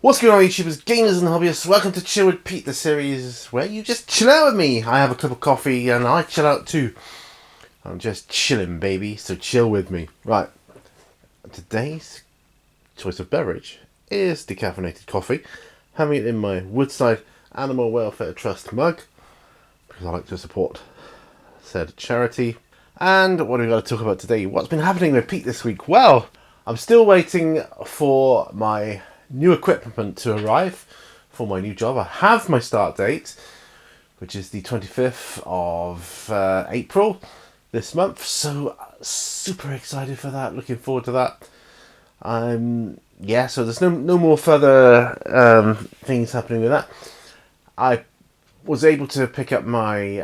What's going on, YouTubers, gamers and hobbyists? Welcome to Chill with Pete, the series where you just chill out with me. I have a cup of coffee and I chill out too. I'm just chilling, baby, so chill with me. Right, today's choice of beverage is decaffeinated coffee. Having it in my Woodside Animal Welfare Trust mug, because I like to support said charity. And what have we got to talk about today? What's been happening with Pete this week? Well, I'm still waiting for my new equipment to arrive for my new job. I have my start date, which is the 25th of April this month, so super excited for that, looking forward to that. So there's no more further things happening with that. I was able to pick up my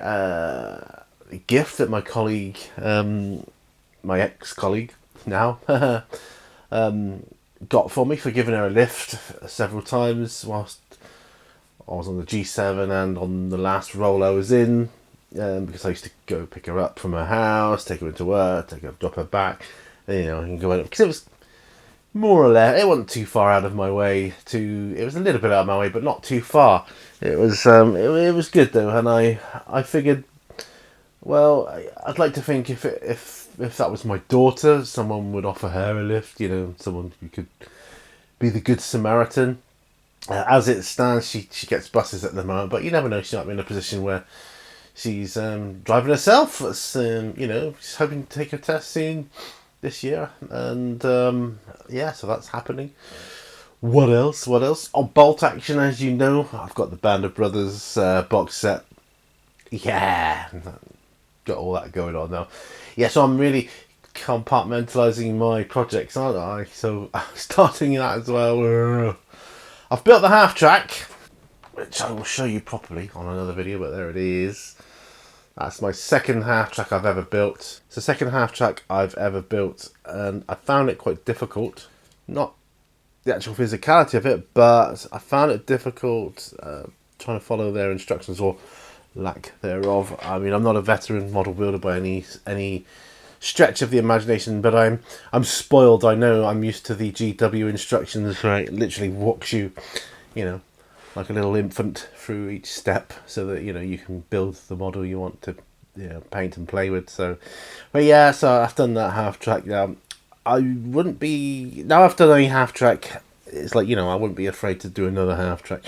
gift that my colleague, my ex-colleague now, got for me for giving her a lift several times whilst I was on the G7 and on the last roll I was in, because I used to go pick her up from her house, take her into work, drop her back, and go out, because it was more or less, it wasn't too far out of my way it was a little bit out of my way, but not too far. It was it was good though, and I figured, well, I'd like to think if that was my daughter, someone would offer her a lift, someone who could be the good Samaritan. As it stands, she gets buses at the moment, but you never know, she might be in a position where she's driving herself. She's hoping to take her test soon this year, and so that's happening. What else? Oh, Bolt Action, as you know, I've got the Band of Brothers box set. Yeah, got all that going on now. Yeah, so I'm really compartmentalising my projects, aren't I? So I'm starting that as well. I've built the half track, which I will show you properly on another video, but there it is. That's my second half track I've ever built. It's the second half track I've ever built, and I found it quite difficult. Not the actual physicality of it, but I found it difficult trying to follow their instructions, or lack thereof. I mean, I'm not a veteran model builder by any stretch of the imagination, but I'm spoiled. I know I'm used to the GW instructions, where it literally walks you, like a little infant through each step, so that you can build the model you want to paint and play with. So I've done that half track now. Now I've done a half track, it's like, I wouldn't be afraid to do another half track.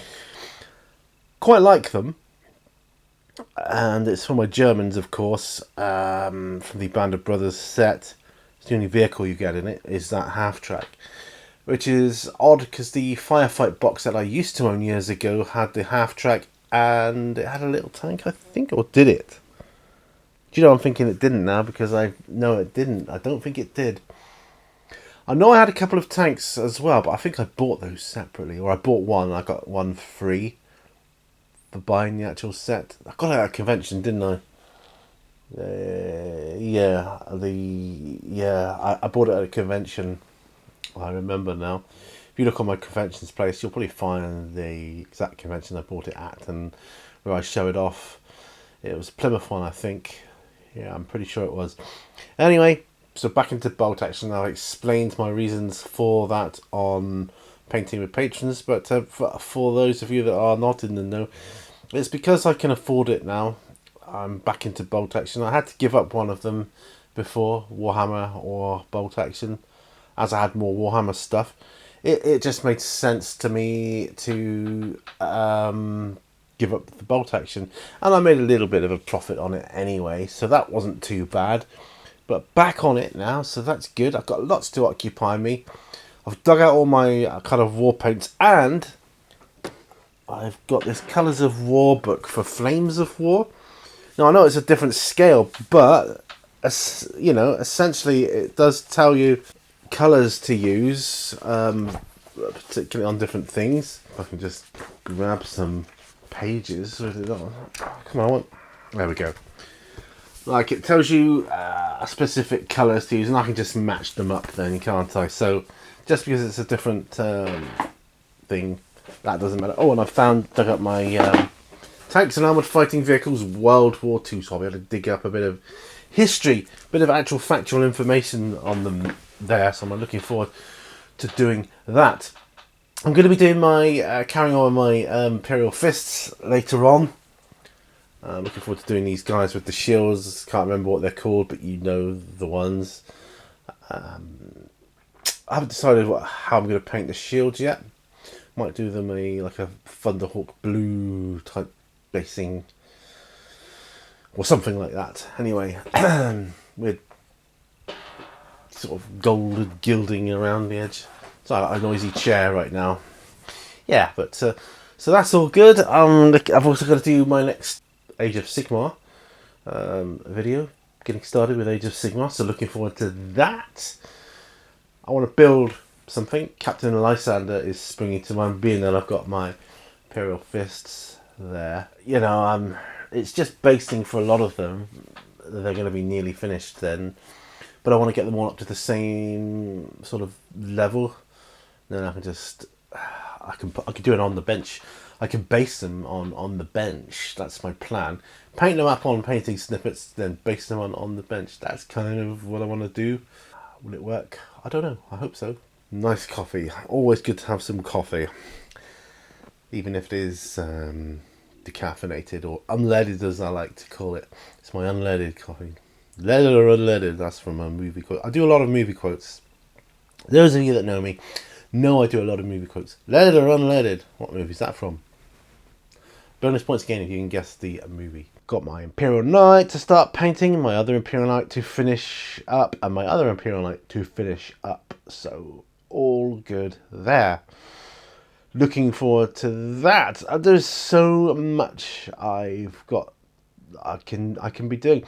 Quite like them. And it's for my Germans, of course, from the Band of Brothers set. It's the only vehicle you get in it, is that half track. Which is odd, because the Firefight box that I used to own years ago had the half track, and it had a little tank, I think, or did it? Do you know, I'm thinking it didn't now, because I know it didn't. I don't think it did. I know I had a couple of tanks as well, but I think I bought those separately, or I bought one, I got one free for buying the actual set. I got it at a convention, didn't I? I bought it at a convention. I remember now. If you look on my conventions place, you'll probably find the exact convention I bought it at and where I show it off. It was Plymouth one, I think. Yeah, I'm pretty sure it was. Anyway, so back into Bolt Action. I've explained my reasons for that on Painting with Patrons, but for those of you that are not in the know, it's because I can afford it now. I'm back into Bolt Action. I had to give up one of them before, Warhammer or Bolt Action, as I had more Warhammer stuff. It just made sense to me to give up the Bolt Action, and I made a little bit of a profit on it anyway, so that wasn't too bad. But back on it now, so that's good. I've got lots to occupy me. I've dug out all my kind of war paints, and I've got this Colours of War book for Flames of War. Now, I know it's a different scale, but, essentially it does tell you colours to use, particularly on different things. If I can just grab some pages. Come on, there we go. Like, it tells you specific colours to use, and I can just match them up then, can't I? So, just because it's a different thing, that doesn't matter. Oh, and I've dug up my Tanks and Armoured Fighting Vehicles World War II, so I'll be able to dig up a bit of history, a bit of actual factual information on them there, so I'm looking forward to doing that. I'm going to be doing my carrying on my Imperial Fists later on. Looking forward to doing these guys with the shields. Can't remember what they're called, but you know the ones. I haven't decided how I'm going to paint the shields yet. Might do them like a Thunderhawk blue type basing or something like that. Anyway, with sort of gold gilding around the edge. It's like a noisy chair right now. Yeah, but so that's all good. I've also got to do my next Age of Sigmar video, getting started with Age of Sigmar. So looking forward to that. I want to build something. Captain Lysander is springing to mind, being that I've got my Imperial Fists there. You know, it's just basing for a lot of them. They're going to be nearly finished then, but I want to get them all up to the same sort of level. Then I can just I can do it on the bench. I can base them on the bench. That's my plan. Paint them up on painting snippets, then base them on the bench. That's kind of what I want to do. Will it work? I don't know. I hope so. Nice coffee. Always good to have some coffee. Even if it is decaffeinated or unleaded, as I like to call it. It's my unleaded coffee. Leaded or unleaded, that's from a movie quote. I do a lot of movie quotes. Those of you that know me know I do a lot of movie quotes. Leaded or unleaded? What movie is that from? Bonus points again if you can guess the movie. Got my Imperial Knight to start painting, my other Imperial Knight to finish up, and my other Imperial Knight to finish up. So, all good there. Looking forward to that. There's so much I can be doing.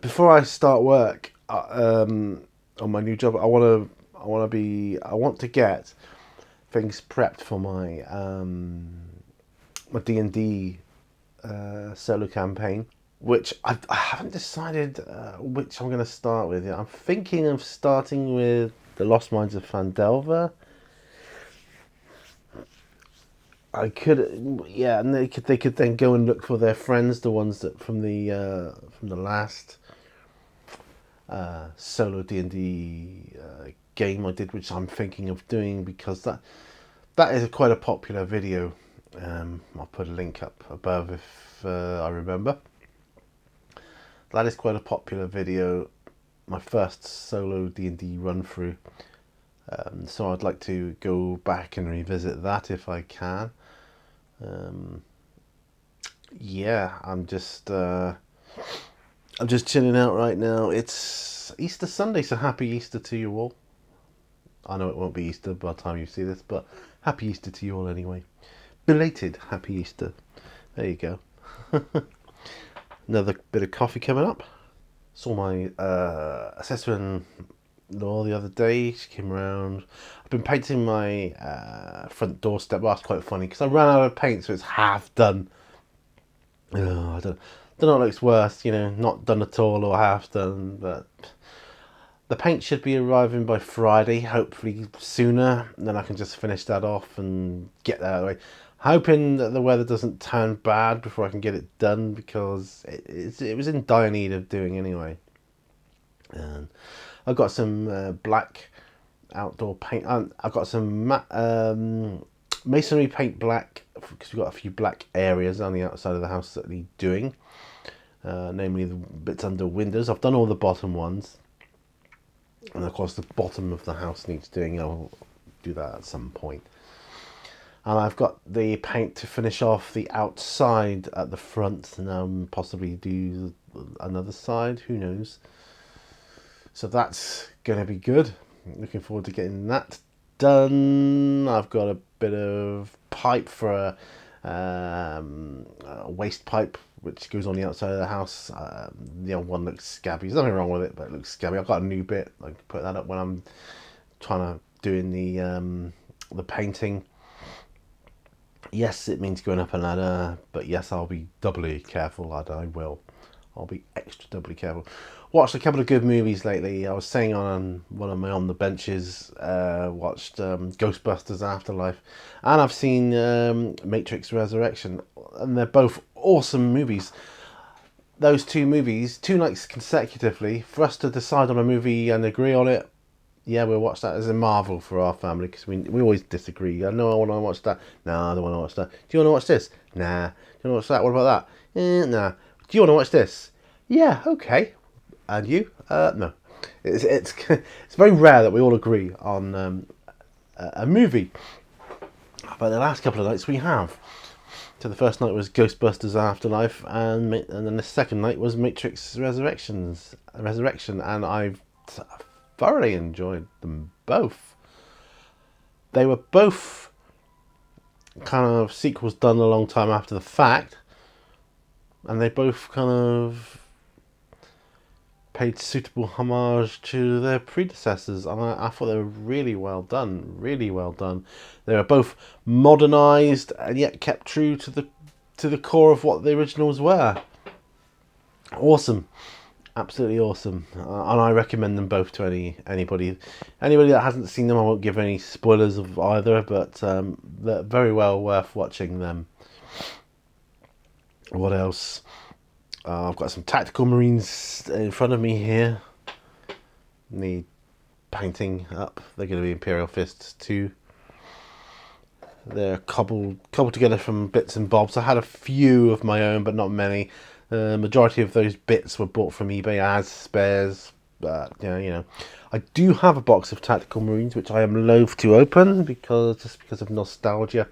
Before I start work on my new job, I want to get things prepped for my my D&D solo campaign, which I haven't decided which I'm going to start with yet. I'm thinking of starting with the Lost Mines of Phandelver. I could, yeah, and they could then go and look for their friends, the ones that from the last solo D&D game I did, which I'm thinking of doing, because that is quite a popular video. I'll put a link up above if I remember. That is quite a popular video. My first solo D&D run through. So I'd like to go back and revisit that if I can. Yeah, I'm just chilling out right now. It's Easter Sunday, so happy Easter to you all. I know it won't be Easter by the time you see this, but happy Easter to you all anyway. Belated happy Easter. There you go. Another bit of coffee coming up. Saw my sister-in-law the other day. She came around. I've been painting my front doorstep. Well, that's quite funny because I ran out of paint, so it's half done. I don't know what looks worse, not done at all or half done, but the paint should be arriving by Friday, hopefully sooner. Then I can just finish that off and get that out of the way. Hoping that the weather doesn't turn bad before I can get it done, because it was in dire need of doing anyway. And I've got some black outdoor paint. I've got some masonry paint black, because we've got a few black areas on the outside of the house that need doing. Namely the bits under windows. I've done all the bottom ones. And of course the bottom of the house needs doing. I'll do that at some point. And I've got the paint to finish off the outside at the front, and possibly do another side, who knows. So that's going to be good. Looking forward to getting that done. I've got a bit of pipe for a waste pipe, which goes on the outside of the house. The old one looks scabby. There's nothing wrong with it, but it looks scabby. I've got a new bit. I can put that up when I'm trying to doing the painting. Yes, it means going up a ladder, but yes, I'll be doubly careful, I will. I'll be extra doubly careful. Watched a couple of good movies lately. I was saying on one of my On the Benches, watched Ghostbusters Afterlife, and I've seen Matrix Resurrection, and they're both awesome movies. Those two movies, 2 nights consecutively, for us to decide on a movie and agree on it, Yeah, we'll watch that as a Marvel for our family because we always disagree. I know I want to watch that. Nah, I don't want to watch that. Do you want to watch this? Nah. Do you want to watch that? What about that? Nah. Do you want to watch this? Yeah, okay. And you? No. It's it's very rare that we all agree on a movie. But the last couple of nights we have. So the first night was Ghostbusters Afterlife, and then the second night was Matrix Resurrection, and I've thoroughly enjoyed them both. They were both kind of sequels done a long time after the fact, and they both kind of paid suitable homage to their predecessors, and I thought they were really well done. Really well done. They were both modernised and yet kept true to the core of what the originals were. Awesome. Absolutely awesome, and I recommend them both to anybody that hasn't seen them. I won't give any spoilers of either, but they're very well worth watching them. What else? I've got some Tactical Marines in front of me here. Need painting up. They're going to be Imperial Fists too. They're cobbled together from bits and bobs. I had a few of my own, but not many. The majority of those bits were bought from eBay as spares. But I do have a box of Tactical Marines, which I am loath to open because of nostalgia.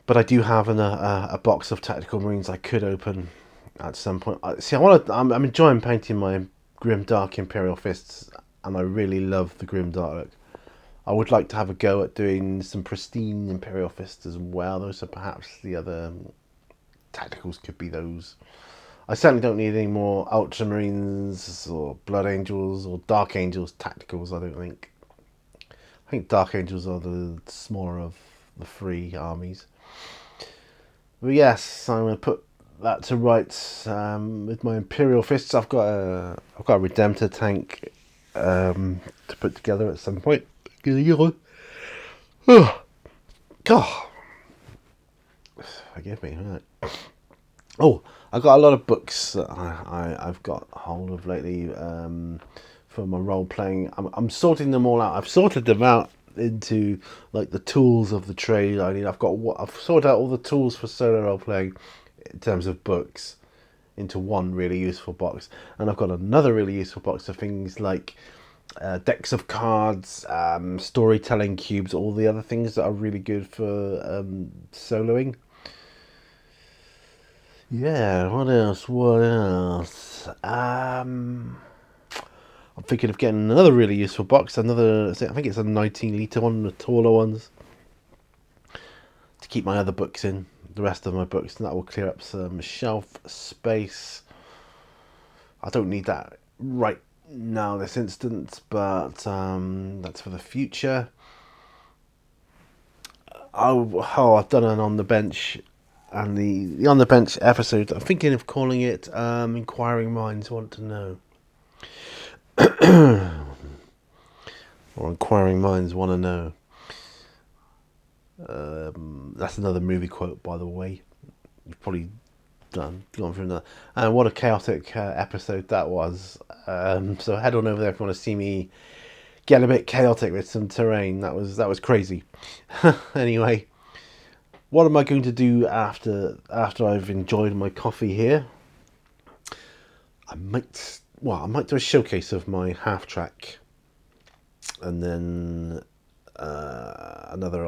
But I do have a box of Tactical Marines I could open at some point. I'm enjoying painting my Grim Dark Imperial Fists, and I really love the Grim Dark. I would like to have a go at doing some pristine Imperial Fists as well, though, so perhaps the other tacticals could be those. I certainly don't need any more Ultramarines or Blood Angels or Dark Angels tacticals, I don't think. I think Dark Angels are the smaller of the three armies. But yes, I'm going to put that to rights with my Imperial Fists. I've got a Redemptor tank to put together at some point. Oh, God. Forgive me. Right. Oh, I've got a lot of books that I've got hold of lately for my role playing. I'm sorting them all out. I've sorted them out into like the tools of the trade I need. I've sorted out all the tools for solo role playing in terms of books into one really useful box, and I've got another really useful box of things like decks of cards, storytelling cubes, all the other things that are really good for soloing. Yeah, what else? I'm thinking of getting another really useful box. I think it's a 19-litre one, the taller ones, to keep my other books in, the rest of my books, and that will clear up some shelf space. I don't need that right now, this instance, but that's for the future. I've done an on the bench, and the on the bench episode. I'm thinking of calling it "Inquiring Minds Want to Know," or "Inquiring Minds Want to Know." That's another movie quote, by the way. You've probably gone through that. And what a chaotic episode that was. So head on over there if you want to see me get a bit chaotic with some terrain. That was crazy. Anyway, what am I going to do after I've enjoyed my coffee here? I might do a showcase of my half track, and then another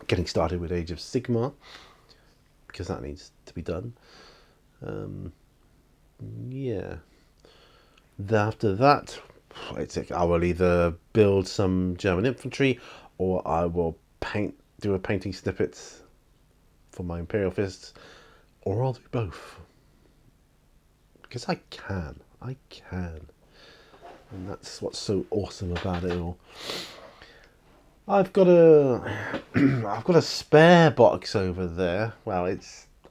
getting started with Age of Sigmar, because that needs to be done. Yeah. After that, I will either build some German infantry, or I will do a painting snippet for my Imperial Fists, or I'll do both. Because I can. And that's what's so awesome about it all. I've got a spare box over there. Well,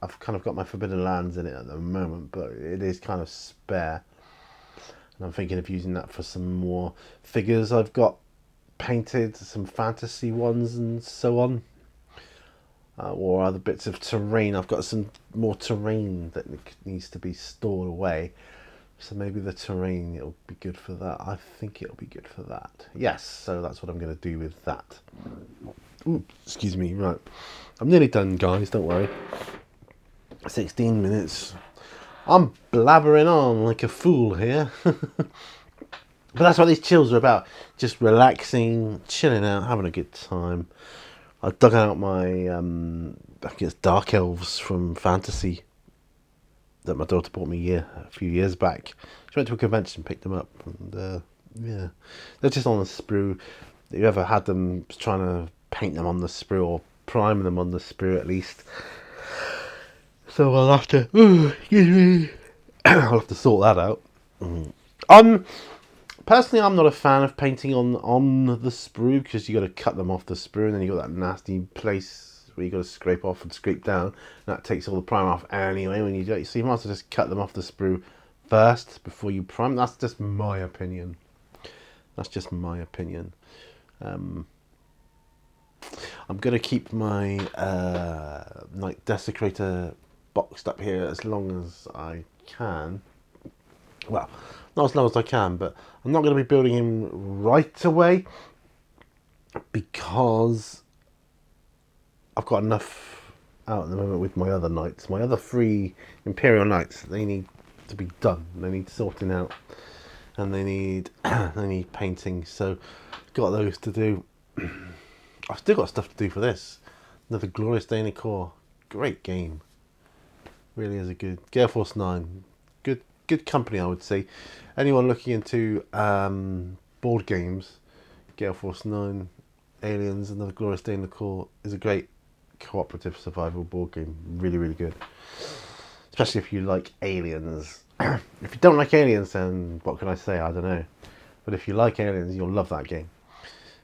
I've kind of got my Forbidden Lands in it at the moment, but it is kind of spare. And I'm thinking of using that for some more figures I've got painted, some fantasy ones and so on. Or other bits of terrain. I've got some more terrain that needs to be stored away. So maybe the terrain, it'll be good for that. I think it'll be good for that. Yes, so that's what I'm going to do with that. Ooh, excuse me, right. I'm nearly done, guys, don't worry. 16 minutes. I'm blabbering on like a fool here. But that's what these chills are about. Just relaxing, chilling out, having a good time. I dug out my, I guess, Dark Elves from Fantasy that my daughter bought me a few years back. She went to a convention, picked them up, and yeah, they're just on the sprue. If you ever had them trying to paint them on the sprue or prime them on the sprue at least? So I'll have to, excuse me, I'll have to sort that out. Personally, I'm not a fan of painting on the sprue because you got to cut them off the sprue, and then you got that nasty place where you got to scrape off and scrape down. And that takes all the prime off anyway when you do it. So you might as well just cut them off the sprue first before you prime. That's just my opinion. That's just my opinion. I'm gonna keep my Night Desecrator boxed up here as long as I can. Well, not as long as I can, but I'm not going to be building him right away because I've got enough out at the moment with my other knights. My other 3 Imperial Knights, they need to be done. They need sorting out, and they need painting. So got those to do. I've still got stuff to do for this. Another Glorious Day in the Core. Great game. Really is a good Gale Force 9. Good company, I would say. Anyone looking into board games, Gale Force 9, Aliens, Another Glorious Day in the Core is a great cooperative survival board game. Really, really good. Especially if you like Aliens. If you don't like Aliens, then what can I say? I don't know. But if you like Aliens, you'll love that game.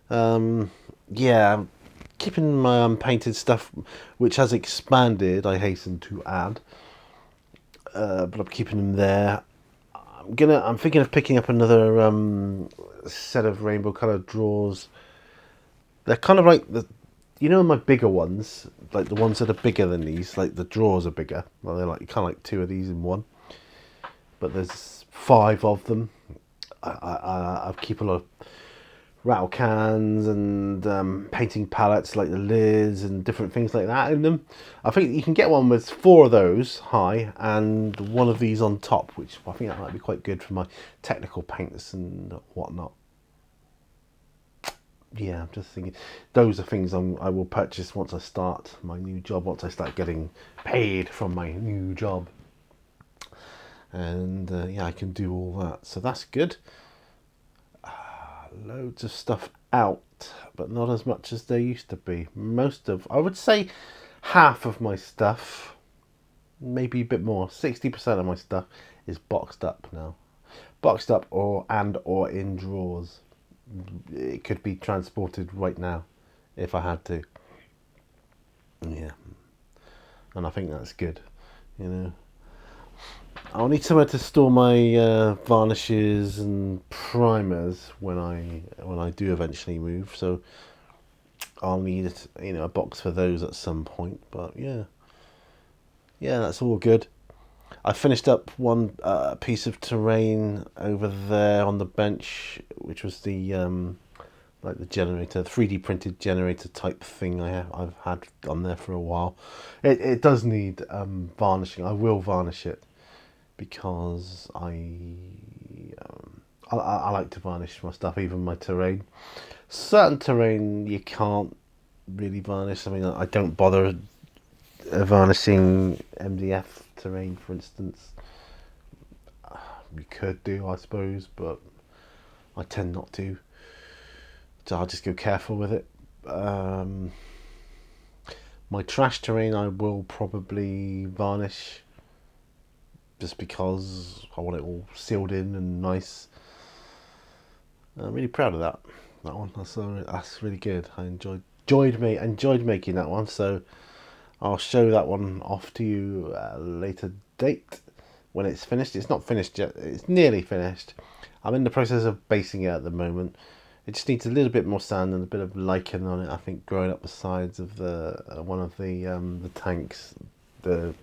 Yeah, I'm keeping my unpainted stuff, which has expanded, I hasten to add. But I'm keeping them there. I'm thinking of picking up another set of rainbow coloured drawers. They're kind of like my bigger ones, like the ones that are bigger than these. Like the drawers are bigger. Well, they're like kind of like 2 of these in one. But there's 5 of them. I keep a lot of rattle cans and painting palettes, like the lids and different things like that in them. I think you can get one with 4 of those high and 1 of these on top, which I think that might be quite good for my technical paints and whatnot. Yeah, I'm just thinking those are things I will purchase once I start my new job, once I start getting paid from my new job. And yeah, I can do all that, so that's good. Loads of stuff out, but not as much as there used to be. I would say half of my stuff, maybe a bit more, 60% of my stuff is boxed up now. Boxed up or in drawers. It could be transported right now if I had to. Yeah. And I think that's good, you know. I'll need somewhere to store my varnishes and primers when I do eventually move. So I'll need a box for those at some point. But yeah, that's all good. I finished up one piece of terrain over there on the bench, which was the like the generator, 3D printed generator type thing I've had on there for a while. It does need varnishing. I will varnish it, because I like to varnish my stuff, even my terrain. Certain terrain you can't really varnish. I mean, I don't bother varnishing MDF terrain, for instance. You could do, I suppose, but I tend not to. So I'll just go careful with it. My trash terrain I will probably varnish, just because I want it all sealed in and nice. I'm really proud of that one. That's really good. I enjoyed making that one. So I'll show that one off to you at a later date when it's finished. It's not finished yet. It's nearly finished. I'm in the process of basing it at the moment. It just needs a little bit more sand and a bit of lichen on it, I think, growing up the sides of one of the tanks, the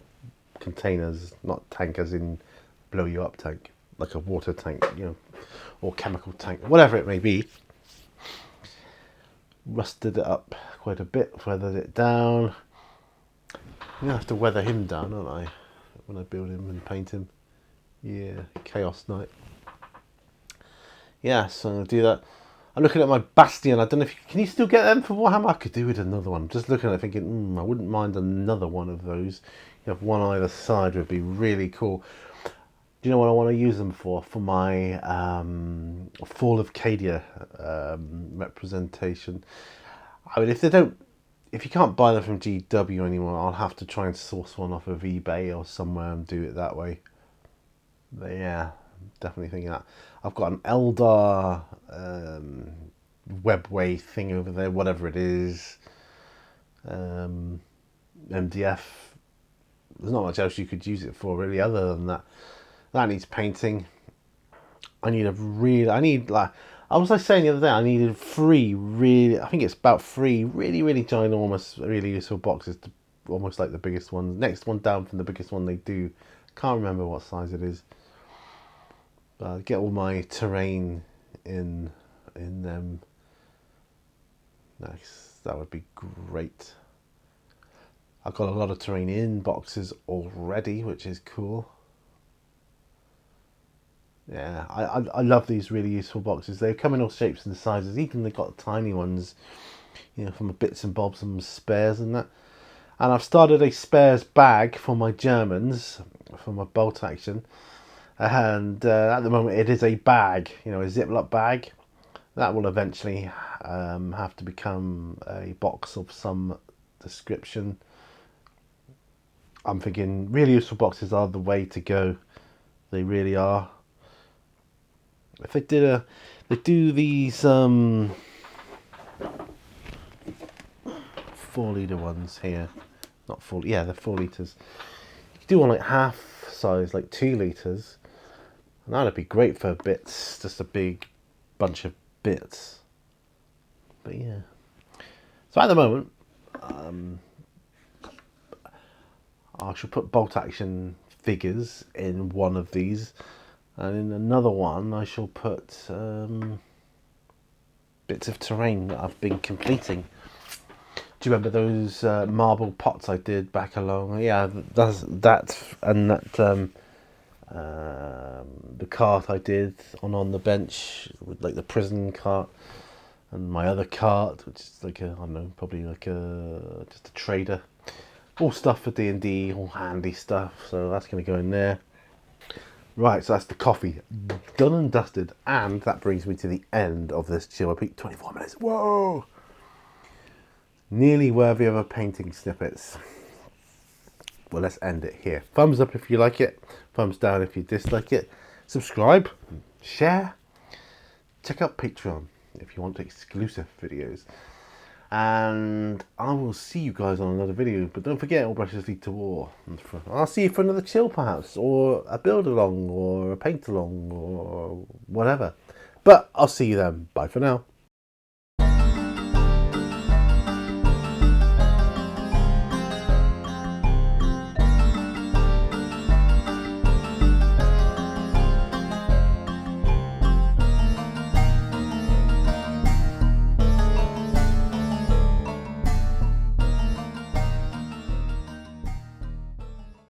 containers, not tank as in blow you up tank, like a water tank, or chemical tank, whatever it may be. Rusted it up quite a bit, weathered it down. I'm gonna have to weather him down, aren't I, when I build him and paint him? Yeah, Chaos Knight. Yeah, so I'm gonna do that. I'm looking at my Bastion. I don't know if can you still get them for Warhammer? I could do with another one. Just looking at it, thinking, I wouldn't mind another one of those. You have one either side would be really cool. Do you know what I want to use them for? For my Fall of Cadia representation. I mean, if you can't buy them from GW anymore, I'll have to try and source one off of eBay or somewhere and do it that way. But yeah, definitely thinking that. I've got an Eldar webway thing over there, whatever it is. MDF. There's not much else you could use it for really other than that. That needs painting. I was saying the other day, I needed I think it's about 3 really, really ginormous, really useful boxes, almost like the biggest one. Next one down from the biggest one they do. Can't remember what size it is. Get all my terrain in them. Nice, that would be great. I've got a lot of terrain in boxes already, which is cool. Yeah, I love these really useful boxes. They come in all shapes and sizes. Even they've got tiny ones, from bits and bobs and spares and that. And I've started a spares bag for my Germans, for my bolt action. And at the moment it is a bag, a Ziploc bag. That will eventually have to become a box of some description. I'm thinking really useful boxes are the way to go. They really are. If they do these 4 litre ones here, not 4, yeah, they're 4 litres. You do one like half size, like 2 litres, and that'd be great for bits, just a big bunch of bits. But yeah, so at the moment, I shall put bolt action figures in one of these. And in another one, I shall put bits of terrain that I've been completing. Do you remember those marble pots I did back along? Yeah, that's that, and that the cart I did on the bench with like the prison cart, and my other cart, which is like probably like just a trader. All stuff for D&D, all handy stuff. So that's going to go in there. Right, so that's the coffee done and dusted, and that brings me to the end of this chill peak. 24 minutes. Whoa! Nearly worthy of a painting snippets. Well, let's end it here. Thumbs up if you like it. Thumbs down if you dislike it. Subscribe. Share. Check out Patreon if you want exclusive videos. And I will see you guys on another video. But don't forget, all brushes lead to war. I'll see you for another chill perhaps, or a build along, or a paint along, or whatever. But I'll see you then. Bye for now.